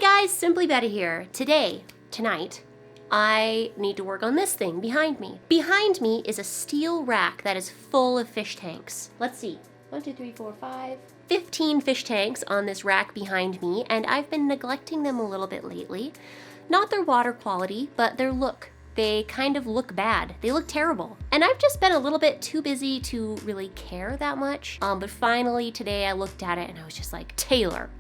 guys, Simply Betta here. Tonight, I need to work on this thing behind me. Behind me is a steel rack that is full of fish tanks. Let's see, 1, 2, 3, 4, 5, 15 fish tanks on this rack behind me, and I've been neglecting them a little bit lately. Not their water quality, but their look. They kind of look bad. They look terrible. And I've just been a little bit too busy to really care that much. But finally today I looked at it and I was just like, Taylor,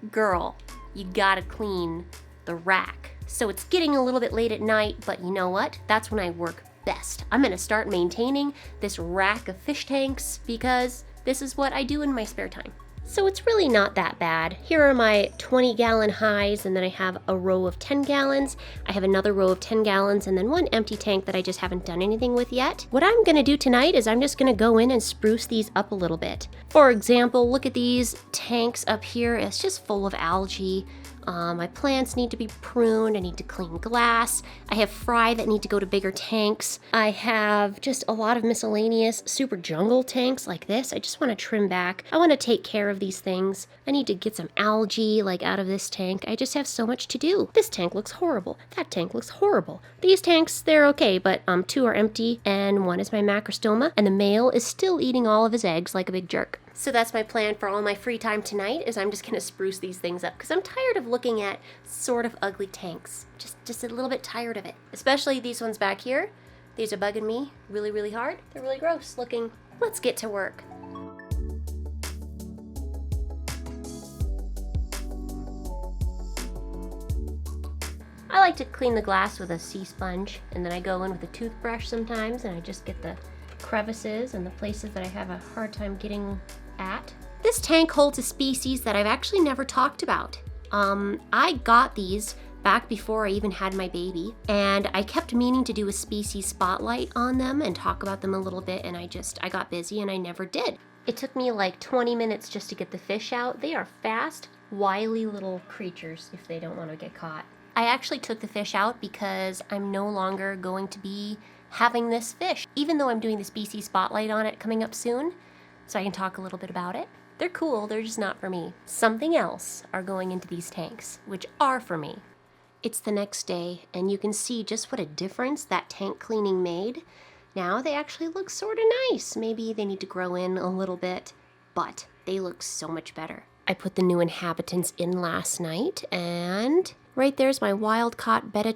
girl, you gotta clean the rack. So it's getting a little bit late at night, but you know what? That's when I work best. I'm gonna start maintaining this rack of fish tanks because this is what I do in my spare time. So it's really not that bad. Here are my 20-gallon highs, and then I have a row of 10 gallons. I have another row of 10 gallons, and then one empty tank that I just haven't done anything with yet. What I'm gonna do tonight is I'm just gonna go in and spruce these up a little bit. For example, look at these tanks up here. It's just full of algae. My plants need to be pruned. I need to clean glass. I have fry that need to go to bigger tanks. I have just a lot of miscellaneous super jungle tanks like this. I just want to trim back. I want to take care of these things. I need to get some algae like out of this tank. I just have so much to do. This tank looks horrible. That tank looks horrible. These tanks, they're okay, but 2 are empty and 1 is my macrostoma, and the male is still eating all of his eggs like a big jerk. So that's my plan for all my free time tonight, is I'm just gonna spruce these things up because I'm tired of looking at sort of ugly tanks. Just a little bit tired of it. Especially these ones back here. These are bugging me really, really hard. They're really gross looking. Let's get to work. I like to clean the glass with a sea sponge, and then I go in with a toothbrush sometimes, and I just get the crevices and the places that I have a hard time getting at. This tank holds a species that I've actually never talked about. I got these back before I even had my baby, and I kept meaning to do a species spotlight on them and talk about them a little bit, and I got busy and I never did. It took me like 20 minutes just to get the fish out. They are fast, wily little creatures if they don't want to get caught. I actually took the fish out because I'm no longer going to be having this fish, even though I'm doing the species spotlight on it coming up soon, so I can talk a little bit about it. They're cool, they're just not for me. Something else are going into these tanks, which are for me. It's the next day, and you can see just what a difference that tank cleaning made. Now they actually look sort of nice. Maybe they need to grow in a little bit, but they look so much better. I put the new inhabitants in last night, and right there's my wild-caught Betta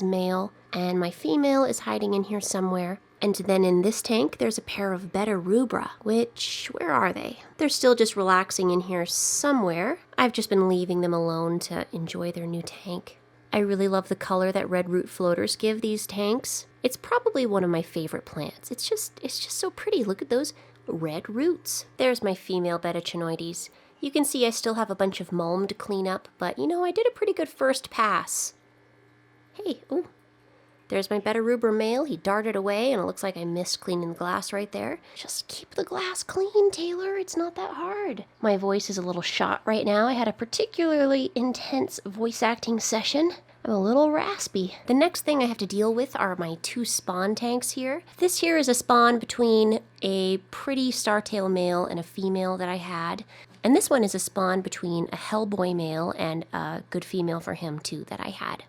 male, and my female is hiding in here somewhere. And then in this tank, there's a pair of Betta rubra, which, where are they? They're still just relaxing in here somewhere. I've just been leaving them alone to enjoy their new tank. I really love the color that red root floaters give these tanks. It's probably one of my favorite plants. It's just so pretty. Look at those red roots. There's my female Betta. You can see I still have a bunch of mulm to clean up, but you know, I did a pretty good first pass. Hey, ooh. There's my Betta rubra male. He darted away, and it looks like I missed cleaning the glass right there. Just keep the glass clean, Taylor. It's not that hard. My voice is a little shot right now. I had a particularly intense voice acting session. I'm a little raspy. The next thing I have to deal with are my 2 spawn tanks here. This here is a spawn between a pretty startail male and a female that I had. And this one is a spawn between a hellboy male and a good female for him too that I had.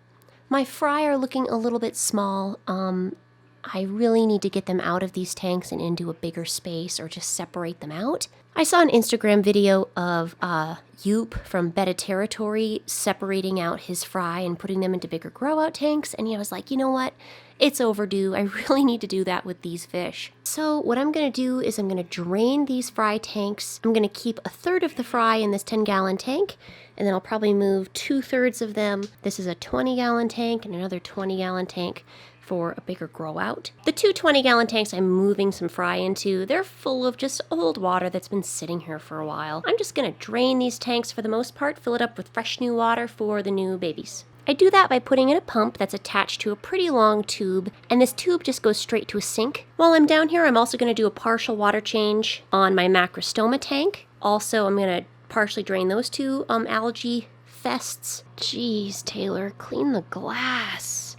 My fry are looking a little bit small. I really need to get them out of these tanks and into a bigger space or just separate them out. I saw an Instagram video of Yoop from Betta Territory separating out his fry and putting them into bigger grow-out tanks, and I was like, you know what? It's overdue. I really need to do that with these fish. So what I'm going to do is I'm going to drain these fry tanks. I'm going to keep 1/3 of the fry in this 10-gallon tank, and then I'll probably move 2/3 of them. This is a 20-gallon tank and another 20-gallon tank for a bigger grow out. The 2 20-gallon tanks I'm moving some fry into, they're full of just old water that's been sitting here for a while. I'm just gonna drain these tanks for the most part, fill it up with fresh new water for the new babies. I do that by putting in a pump that's attached to a pretty long tube, and this tube just goes straight to a sink. While I'm down here, I'm also gonna do a partial water change on my macrostoma tank. Also, I'm gonna partially drain those 2 algae fests. Jeez, Taylor, clean the glass.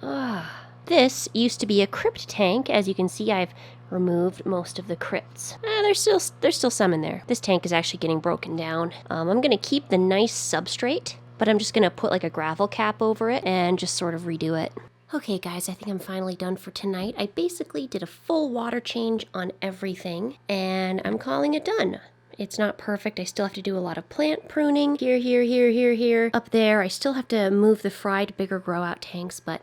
Ugh. This used to be a crypt tank. As you can see, I've removed most of the crypts. There's still some in there. This tank is actually getting broken down. I'm gonna keep the nice substrate but I'm just gonna put like a gravel cap over it and just sort of redo it. Okay guys, I think I'm finally done for tonight. I basically did a full water change on everything and I'm calling it done. It's not perfect. I still have to do a lot of plant pruning here, up there. I still have to move the fry to bigger grow out tanks, but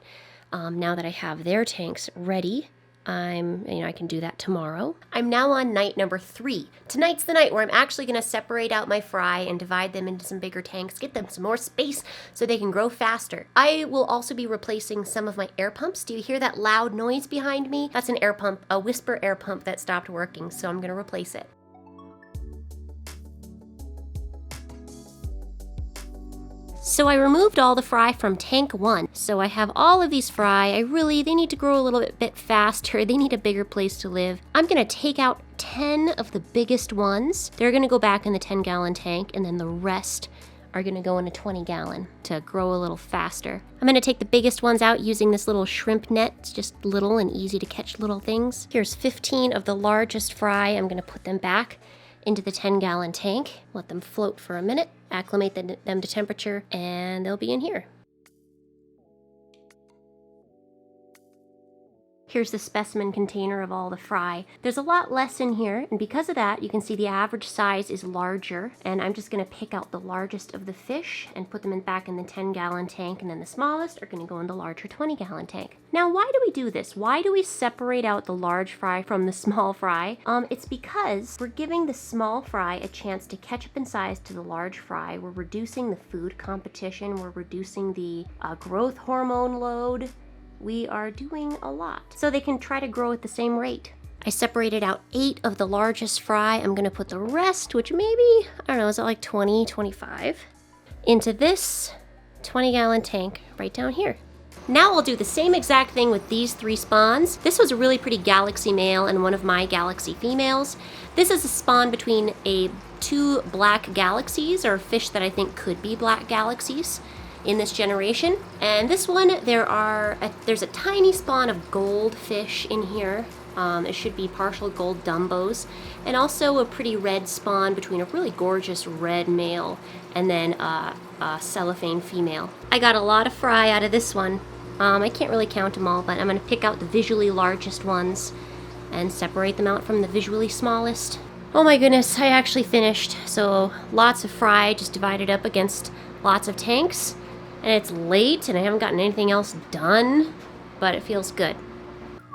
now that I have their tanks ready, I can do that tomorrow. I'm now on night number 3. Tonight's the night where I'm actually going to separate out my fry and divide them into some bigger tanks, get them some more space so they can grow faster. I will also be replacing some of my air pumps. Do you hear that loud noise behind me? That's an air pump, a whisper air pump that stopped working, so I'm going to replace it. So I removed all the fry from tank 1. So I have all of these fry. They need to grow a little bit faster. They need a bigger place to live. I'm gonna take out 10 of the biggest ones. They're gonna go back in the 10-gallon tank, and then the rest are gonna go in a 20-gallon to grow a little faster. I'm gonna take the biggest ones out using this little shrimp net. It's just little and easy to catch little things. Here's 15 of the largest fry. I'm gonna put them back into the 10-gallon tank, let them float for a minute, acclimate them to temperature, and they'll be in here. Here's the specimen container of all the fry. There's a lot less in here, and because of that, you can see the average size is larger, and I'm just gonna pick out the largest of the fish and put them back in the 10-gallon tank, and then the smallest are gonna go in the larger 20-gallon tank. Now, why do we do this? Why do we separate out the large fry from the small fry? It's because we're giving the small fry a chance to catch up in size to the large fry. We're reducing the food competition. We're reducing the growth hormone load. We are doing a lot so they can try to grow at the same rate. I separated out 8 of the largest fry. I'm gonna put the rest, which maybe, I don't know, is that like 20, 25, into this 20-gallon tank right down here. Now I'll do the same exact thing with these 3 spawns. This was a really pretty galaxy male and one of my galaxy females. This is a spawn between 2 black galaxies, or fish that I think could be black galaxies in this generation. And this one, there's a tiny spawn of goldfish in here. It should be partial gold dumbos, and also a pretty red spawn between a really gorgeous red male and then a cellophane female. I got a lot of fry out of this one. I can't really count them all, but I'm gonna pick out the visually largest ones and separate them out from the visually smallest. Oh my goodness, I actually finished. So lots of fry just divided up against lots of tanks. And it's late and I haven't gotten anything else done, but it feels good.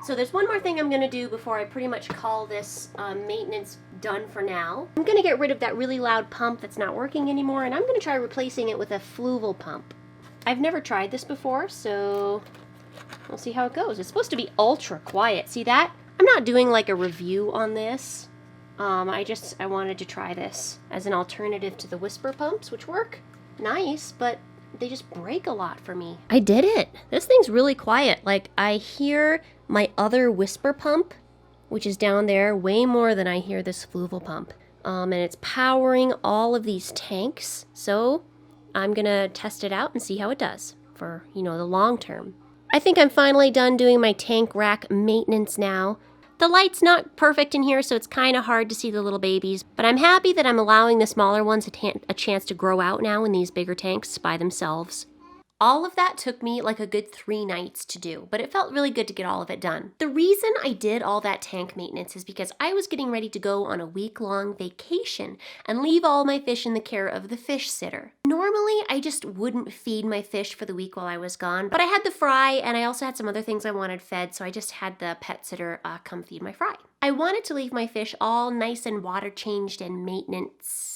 So there's one more thing I'm gonna do before I pretty much call this maintenance done for now. I'm gonna get rid of that really loud pump that's not working anymore, and I'm gonna try replacing it with a fluval pump. I've never tried this before, so we'll see how it goes. It's supposed to be ultra quiet. See that? I'm not doing like a review on this. I wanted to try this as an alternative to the whisper pumps, which work nice, but they just break a lot for me. I did it. This thing's really quiet. Like, I hear my other whisper pump, which is down there, way more than I hear this fluval pump. And it's powering all of these tanks. So I'm gonna test it out and see how it does for, the long term. I think I'm finally done doing my tank rack maintenance now. The light's not perfect in here, so it's kind of hard to see the little babies, but I'm happy that I'm allowing the smaller ones a chance to grow out now in these bigger tanks by themselves. All of that took me like a good 3 nights to do, but it felt really good to get all of it done. The reason I did all that tank maintenance is because I was getting ready to go on a week-long vacation and leave all my fish in the care of the fish sitter. Normally, I just wouldn't feed my fish for the week while I was gone, but I had the fry and I also had some other things I wanted fed, so I just had the pet sitter come feed my fry. I wanted to leave my fish all nice and water changed and maintenance.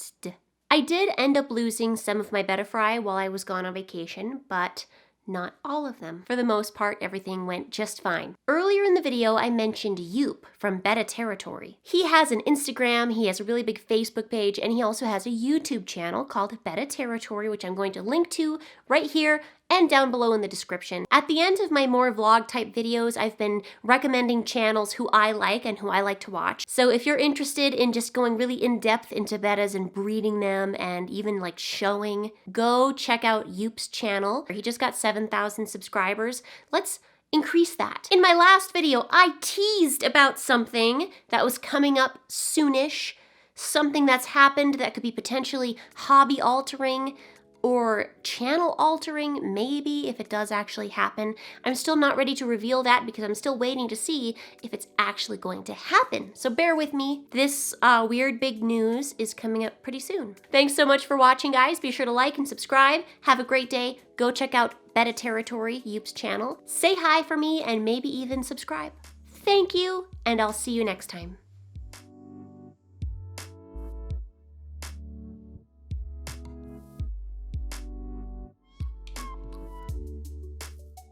I did end up losing some of my Betta fry while I was gone on vacation, but not all of them. For the most part, everything went just fine. Earlier in the video, I mentioned Yoop from Betta Territory. He has an Instagram, he has a really big Facebook page, and he also has a YouTube channel called Betta Territory, which I'm going to link to right here and down below in the description. At the end of my more vlog type videos, I've been recommending channels who I like and who I like to watch. So if you're interested in just going really in depth into bettas and breeding them and even like showing, go check out Yoop's channel. He just got 7,000 subscribers. Let's increase that. In my last video, I teased about something that was coming up soonish, something that's happened that could be potentially hobby altering. or channel altering, maybe, if it does actually happen. I'm still not ready to reveal that because I'm still waiting to see if it's actually going to happen. So bear with me. This weird big news is coming up pretty soon. Thanks so much for watching, guys. Be sure to like and subscribe. Have a great day. Go check out Betta Territory, Youp's channel. Say hi for me and maybe even subscribe. Thank you, and I'll see you next time.